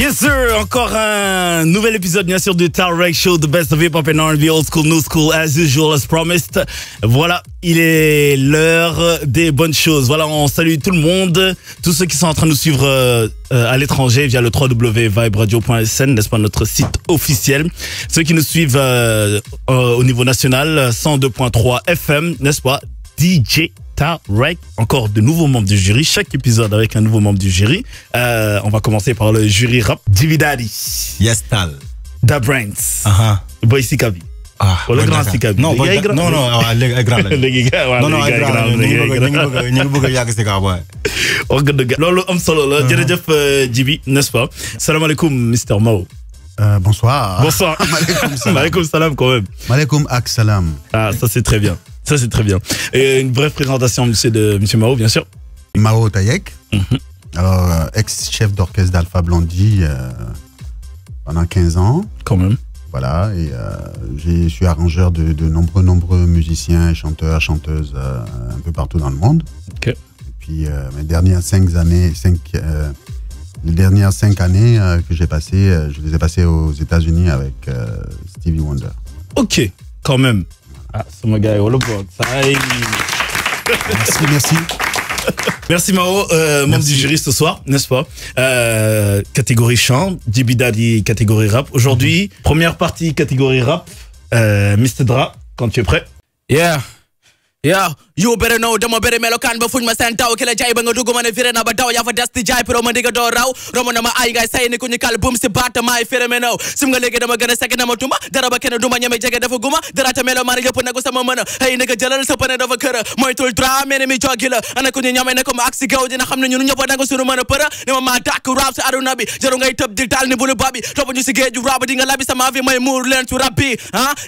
Yes sir, encore un nouvel épisode bien sûr du Tarek Show, the best of hip-hop and R&B, old school, new school, as usual, as promised. Voilà, il est l'heure des bonnes choses. Voilà, on salue tout le monde, tous ceux qui sont en train de nous suivre à l'étranger via le www.viberadio.sn, n'est-ce pas, notre site officiel. Ceux qui nous suivent au niveau national, 102.3 FM, n'est-ce pas, DJ Tarek, encore de nouveaux membres du jury, chaque épisode avec un nouveau membre du jury. On va commencer par le jury rap. Djiby Daddy. Yes, Tal. Da Brains. Boy Sikabi. Le grand Sikabi. Non, non, les grands. Les gars, non, les gars. ñu bëgg a yàgg si kaa boy. Wax nga dëgg loolu am solo la. Jërëjëf Djiby, n'est-ce pas? Salam alaikum, Mr. Mao. Bonsoir. Bonsoir. Maaleykum salam quand même. Maaleykum ak salam. Ah, ça c'est très bien. Ça c'est très bien. Et une brève présentation monsieur Mao, bien sûr. Mao Tayek. Alors, ex-chef d'orchestre d'Alpha Blondy pendant 15 ans. Quand même. Voilà, et je suis arrangeur de nombreux musiciens, chanteurs, chanteuses un peu partout dans le monde. Ok. Et puis les dernières 5 années que j'ai passées, je les ai passées aux États-Unis avec Stevie Wonder. Ok, quand même. Ah, c'est mon gars, Merci. Merci Mao, membre du jury ce soir, n'est-ce pas? Catégorie chant, Djiby Daddy catégorie rap. Aujourd'hui, première partie catégorie rap. Mr. Dra, quand tu es prêt? Yeah, you better know dama better melokaan ba fuñ ma seen taw ki la jaay ba nga dugg ma ne firé na ba daw yaa fa des di jaay pro ma ndiga doo raw romo na ma ay ngay say ni ku ñu kal bum si baata maay firé me naw sim nga léegi dama gën a sekk na ma tuma dara ba kenn duma ñeme jege dafa guma dara ta melo mari yëpp nagu sama mën a ay ndiga jëlal sa pëne dafa kër moytul dra mene mi joggi la ana ku ñu ñame ne ko ma ak si gaw dina xam ne ñun ñëpp danga suñu mën a përa ni ma maa dàkk rap si aduna bi jaru ngay tëb di daal ni bulu babi topp ñu si géeju rap di nga labi sama vie may muur leen su rap bi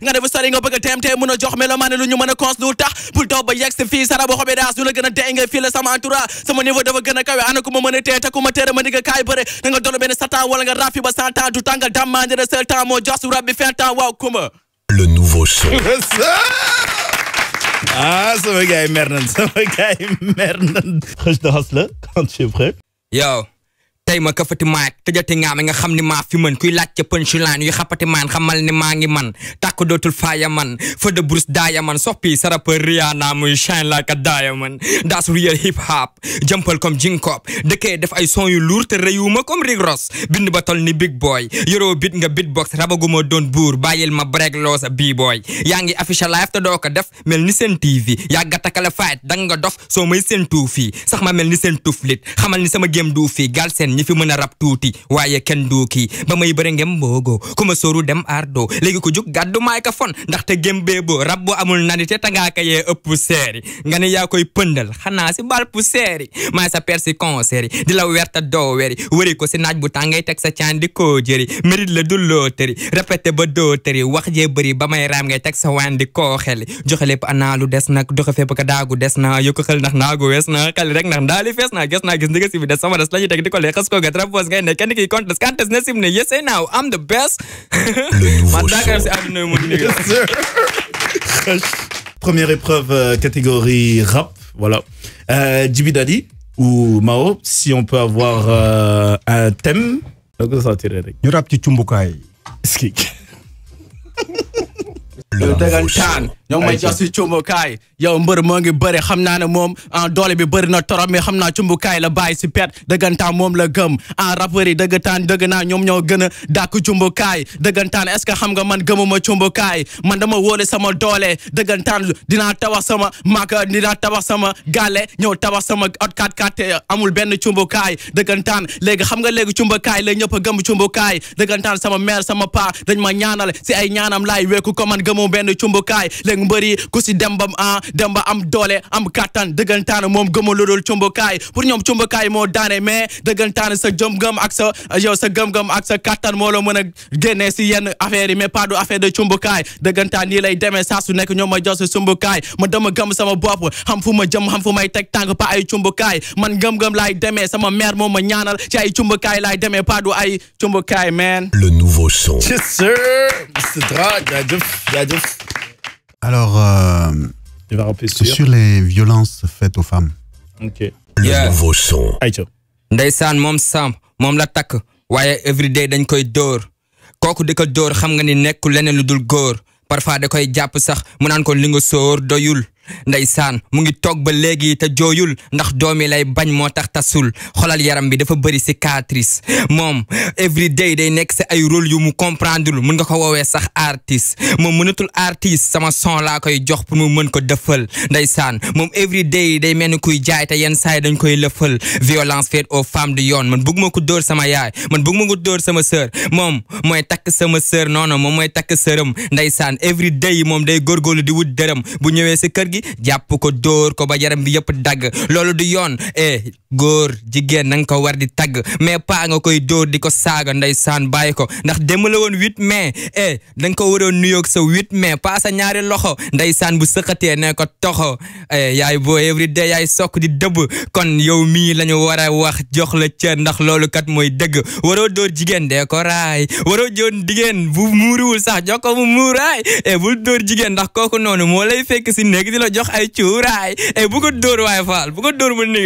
nga def sori nga bëgg a teem te mën a jox melo maa ne lu ñu mën a cons lu tax bul toog ba yegg si fii sara boo xobee daas du la gën a dee ngay fii la sama entourage sama niveau dafa gën a kawe ana ku ma mën a tee te ku ma tere ma digga kaay bëre da nga doon benn satan wala nga rafi ba 100 ans du tàngal damande de seul temps moo jox su rab bi fin temps waaw kuma Le nouveau son. Ah, sama gars yi mer nañ Xëj na Hustler, quand tu es prêt? Yo tey ma kafati maak tëjati ngaame nga xam ni maa fi mën kuy laaj ca punchline yu xapati maan xamal ni maa ngi man tàkk dootul faaya man feu de Bruce Diamond soppi sa rappeur Rihanna muy shine like a diamond that's real hip hop jëmpal comme Jinkop dëkkee def ay son yu lourd te rëyuma comme Rick Ross bind ba tol ni big boy yoroo bit nga beatbox rabaguma doon buur bàyyil ma break loo sa b-boy yaa ngi affiche live te doo ko def mel ni seen TV yaa gatakale fight danga nga dof soo may seen tuufi sax ma mel ni seen tuflit xamal ni sama game du fi gal seen ñi fi mën a rap tuuti waaye kenn du kii ba may bëre ngem mboogo ku ma sóoru dem ardo léegi ko jug gàddu microphone ndaxte gem beebo rap bu amul nandite tangaa kayee ëpp seeri nga ne yaa koy pëndal xanaa si bal pu seeri maay sa per si concert yi di la werta doo weri wëri ko si naaj bu tàngay teg sa caan di koo jëri mérite la du loo tëri répété ba doo tëri wax jee bëri ba may raam ngay teg sa waan di koo xeli joxe lépp anaa lu des nag doxe fépp ka daagu des na yokko xel ndax naagu wees na xel rek ndax ndaali fees na gis naa gis ndiga si bi des sama des la ñuy teg di ko lee xas ko ga trapos ngay ne kenn ki contest kantes ne sim ne yes I know I'm the best. Première épreuve catégorie rap, voilà. Djiby Daddy ou Mao, si on peut avoir un thème. ñu rap ci cumbukaay. Skik. dëggantaan ñoo may jox si cumbukaay yow mbër moo ngi bëri xam naa ne moom doole bi bëri na torop mais xam naa cumbukaay la bàyyi si pet dëggantaan moom la gëm rappeur yi dëggantaan dëgg naa ñoom ñoo gën a dàkk cumbukaay dëggantaan est-ce que xam nga man gëmuma cumbukaay man dama wóole sama doole dëggantaan dinaa tabax sama maka dinaa tabax sama gàlle ñëw tabax sama ot 4x4 amul benn cumbukaay dëggantaan léegi xam nga léegi cumbukaay la ñëpp a gëm cumbukaay dëggantaan sama mère sama pa dañ ma ñaanal si ay ñaanam laay wéeku ko man gëmu benn cumbukaay léegi mbëri ku si dem ba am doole am kattan dëggantaan moom gëmul lu dul cumbukaay pour ñoom cumbukaay moo daane mais dëggantaan sa jëm-gëm ak sa yow sa gëm-gëm ak sa kattan moo la mën a génnee si yenn affaires yi mais pas du affaire de cumbukaay dëggantaan nii lay demee saa su nekk ñoom ma jox si cumbukaay ma dama gëm sama bopp xam fu ma jëm xam fu may teg tànk pas ay cumbukaay man gëm-gëm laay demee sama mère moom ma ñaanal ci ay cumbukaay laay demee pas du ay cumbukaay man. Le nouveau son. Yes sir, Mr. Dra, jaajëf. Alors, il va rappeler sur les violences faites aux femmes. Ok. Le nouveau son. Aïcha. Ndeysaan moom Sam moom la takk waaye everyday dañ koy dóor kooku di ko dóor xam nga ni nekkul leneen lu dul góor parfois da koy jàpp sax mu naan ko li nga sóor doyul ndeysaan mu ngi toog ba léegi te jooyul ndax doomi lay bañ moo tax tasul xolal yaram bi dafa bëri cicatrice moom everyday day nekk si ay rôle yu mu comprendre mën nga ko woowee sax artiste moom mënatul artiste sama son laa koy jox pour mu mën ko dëfal ndeysaan moom everyday day mel ni kuy jaay te yenn saa yi dañ koy lëfal violence faite aux femmes du yoon man bëgguma ko dóor sama yaay man bëgguma ko dóor sama sœur moom mooy takk sama sœur non moom mooy takk sëram ndeysaan everyday moom day góorgóorlu di wut dërëm bu ñëwee si kër gi jàpp ko dóor ko ba yaram bi yëpp dagg loolu du yoon góor jigéen nanga ko war di tagg mais pas nga koy dóor di ko saaga ndeysaan bàyyi ko ndax dem la woon 8 mai danga ko waroon nuyoog sa 8 mai pas sa ñaari loxo ndeysaan bu sëqatee ne ko toxo yaay boo everyday yaay sokk di dëbb kon yow mii lañu war a wax jox la cër ndax loolu kat mooy dëgg waroo dóor jigéen dee ko raay waroo dóor jigéen bu muuriwul sax jox ko mu muuraay bul dóor jigéen ndax kooku noonu moo lay fekk si néeg di la jox ay cuuraay bu ko dóor waay faal bu ko dóor mu ni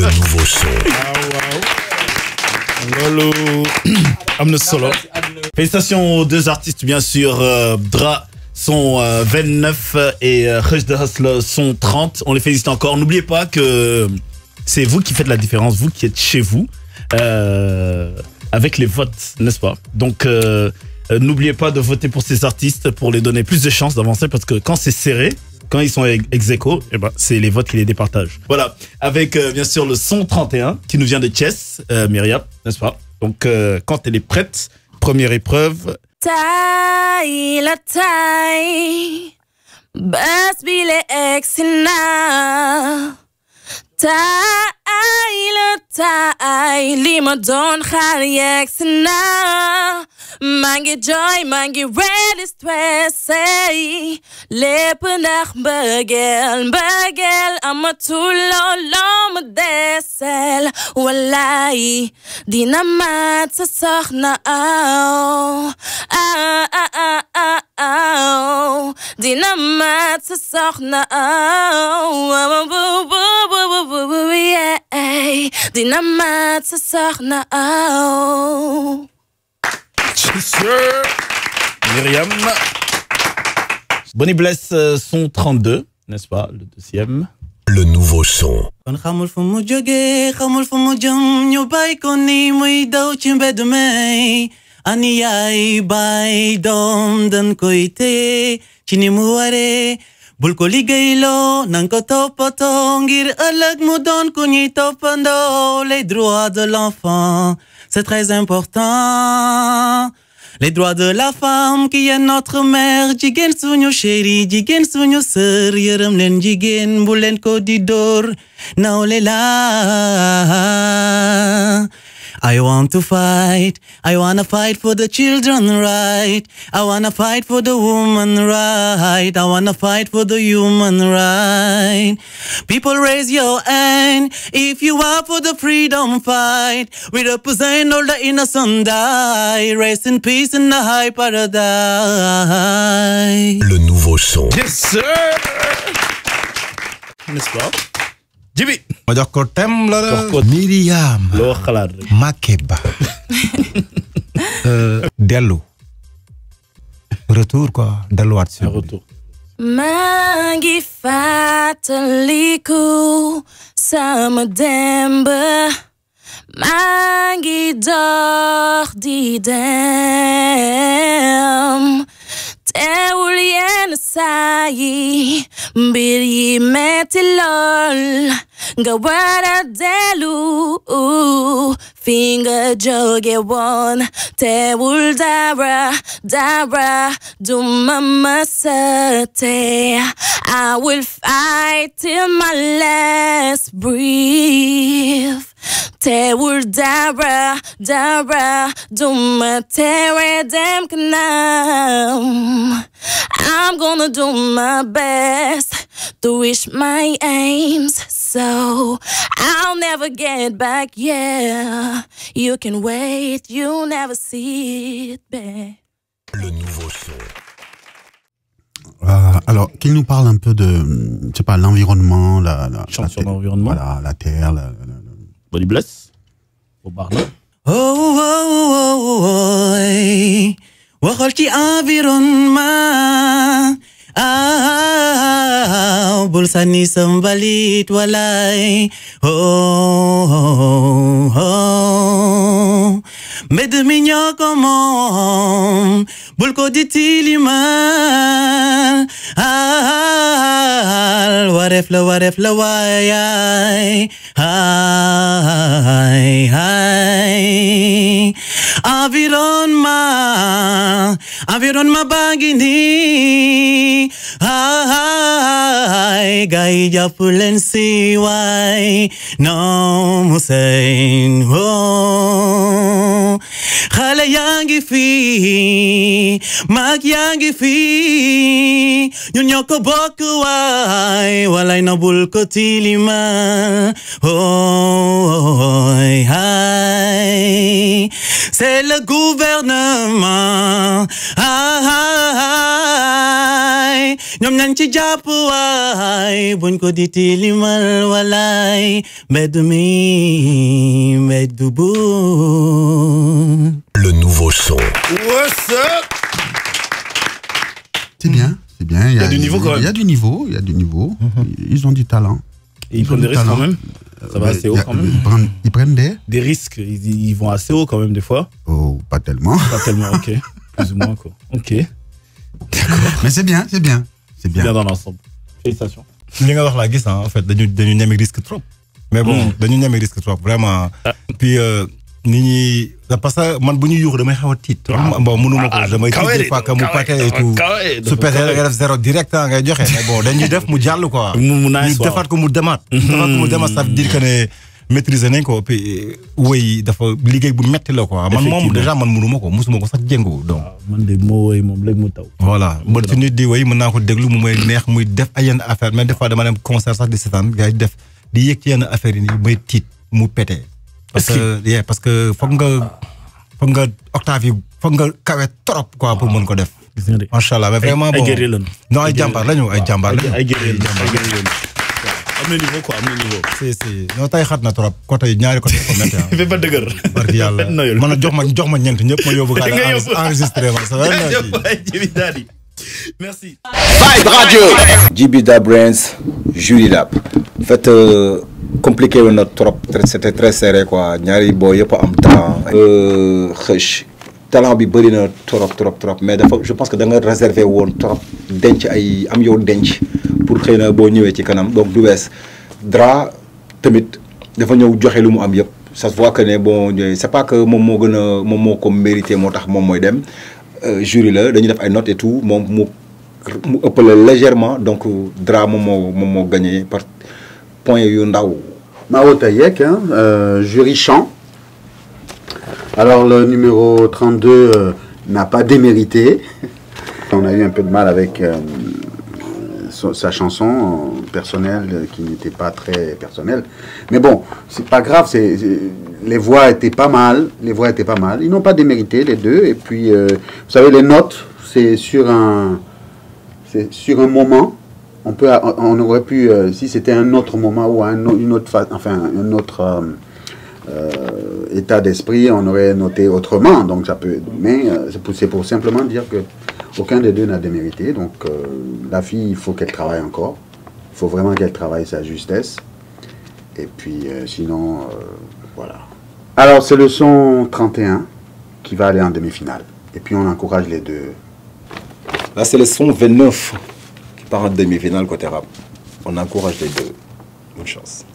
Le nouveau son. Lolo amna solo. Félicitations aux deux artistes bien sûr. Dra sont 29 et Rush the Hustler sont 30. On les félicite encore. N'oubliez pas que c'est vous qui faites la différence, vous qui êtes chez vous avec les votes, n'est-ce pas? Donc n'oubliez pas de voter pour ces artistes pour les donner plus de chances d'avancer parce que quand c'est serré, quand ils sont ex-aequo, c'est les votes qui les départagent. Voilà, avec bien sûr le son 31 qui nous vient de Chess, Myriam, n'est-ce pas? Donc quand elle est prête, première épreuve. Tai la tai, bas bile exina. Tai la tai, lima don khari exina. Mangi joy, mangi ready stressy. Lep nach bagel, ama tulolom desel. Wallahi, dinamat sa sokhna au. Dinamat sa sokhna au. Dinamat sa sokhna au. Myriam. Bonnie Bless son 32, n'est-ce pas? Le deuxième. Le nouveau son. Bul ko liggéeyloo nang ko toppatoo ngir ëllëg mu doon ku ñuy toppandoo les droits de l'enfant c'est très important les droits de la femme qui est notre mère jigéen suñu chéri jigéen suñu sœur yërëm leen jigéen bu leen ko di dóor nawle la I want to fight. I wanna fight for the children right. I wanna fight for the woman right. I wanna fight for the human right. People raise your hand if you are for the freedom fight. We represent all the innocent die. Rest in peace in the high paradise. Le nouveau son. Yes sir. N'est-ce pas? Jibi. ma jox ko tem la Myriam loo xalaat rek Makeba dellu retour quoi delluwaat si retour Mangi fàttaliku sama démb mangi dox di dem teewul yenn saa yi mbir yi metti lool nga wara dellu fi nga jóge woon teewul dara duma mësate I will fight till my last breath teewul dara duma tere dem kanam I'm gonna do my best to reach my aims so I'll never get back, yeah. You can wait, you'll never see it back. Le nouveau son. Alors, qu'il nous parle un peu de, je sais pas, l'environnement, chante sur l'environnement. Voilà, la terre, Bonnie Bless, au Barna. waxal ci environnement bul sànni sa mbalit walaay mbedd mi ñoo ko moom bul ko di tilimal wareef la waay environnement baa ngi nii gaay yi jàpp leen si waay non Musayn xale yaa ngi fi mag yaa ngi fi ñun ñoo ko bokk waay walay na bul ko tilima c'est le gouvernement ñoom nañ ci jàpp waay buñ ko di tilimal walay mbedd mi mbedd bu Le nouveau son. What's up? C'est bien, c'est bien. Il y a du niveau quand même. Il y a du niveau, il y a du niveau. Ils ont du talent. Et ils prennent des risques quand même. Ça va assez haut quand même. Ils prennent des risques. Ils vont assez haut quand même des fois. Oh, pas tellement. Pas tellement, ok. Plus ou moins quoi. Ok. Mais c'est bien, c'est bien. C'est bien. Bien dans l'ensemble. Félicitations. li nga wax laa gis en fait dañu ñeme risque trop. mais bon dañu ñeme risque trop vraiment. puis nit ñi parce que man bu ñu yuux damay xaw a tiit. bon mënuma ko damay tiit des fois que mu pate et tout. su pete da nga def zéro direct ngay joxe. mais bon dañuy def mu jàll quoi. mu ñu defaat ko mu demaat. ça veut dire que ne maîtriser nañ ko puis woy dafa liggéey bu metti la quoi. man moom déjà man mënuma ko musuma ko sax jéngu donc. man de moo woy moom léegi mu taw. voilà ba ci nit di woy mën naa ko déglu mu may neex muy def ay yenn affaire mais des fois dama dem concert sax di seetaan gars yi def di yëg ci yenn affaire yi may tiit mu pété. parce que foog nga octave yi foog nga kawe trop quoi pour mën ko def. macha allah mais vraiment bon non ay jàmbaar lañu ay jàmbaar lañu. ay guerrier lañu. am na niveau quoi am na niveau. si non tay xat na trop côté ñaari côté ko métti ah. ba dëgër. barki yàlla man a jox ma ñeent ñëpp ma yóbbu. enregistré ma ça va. Merci. Vibe Radio. Djibida Brains, Julie Lap. En fait, compliqué notre trop. C'était très serré quoi. Ñaari boy yëpp am temps. Xëch. Talent bi bëri na trop. Mais dafa je pense que da nga réservé woon trop denc ay am yow denc pour xëy na boo ñëwee ci kanam donc du wees Dra tamit dafa ñëw joxe lu mu am yëpp. Ça se voit que ne bon c'est pas que moom moo ko mérité moo tax moom mooy dem. Jury la dañuy def ay notes et tout moom mu ëppale légèrement donc Dra moom moo gagné par point yu ndaw. Mao Tayek, jury chant. Alors le numéro 32 n'a pas démérité. On a eu un peu de mal avec sa chanson personnelle qui n'était pas très personnelle. Mais bon, c'est pas grave, les voix étaient pas mal. Ils n'ont pas démérité les deux. Et puis, vous savez, les notes, c'est sur un moment. On aurait pu, si c'était un autre moment ou une autre phase, enfin un autre état d'esprit, on aurait noté autrement. Donc ça peut, mais c'est pour simplement dire que aucun des deux n'a démérité. Donc la fille, il faut qu'elle travaille encore. Il faut vraiment qu'elle travaille sa justesse. Et puis sinon, voilà. Alors c'est le son 31 qui va aller en demi-finale. Et puis on encourage les deux. Là c'est le son 29 qui part en demi-finale côté rap. On encourage les deux. Bonne chance.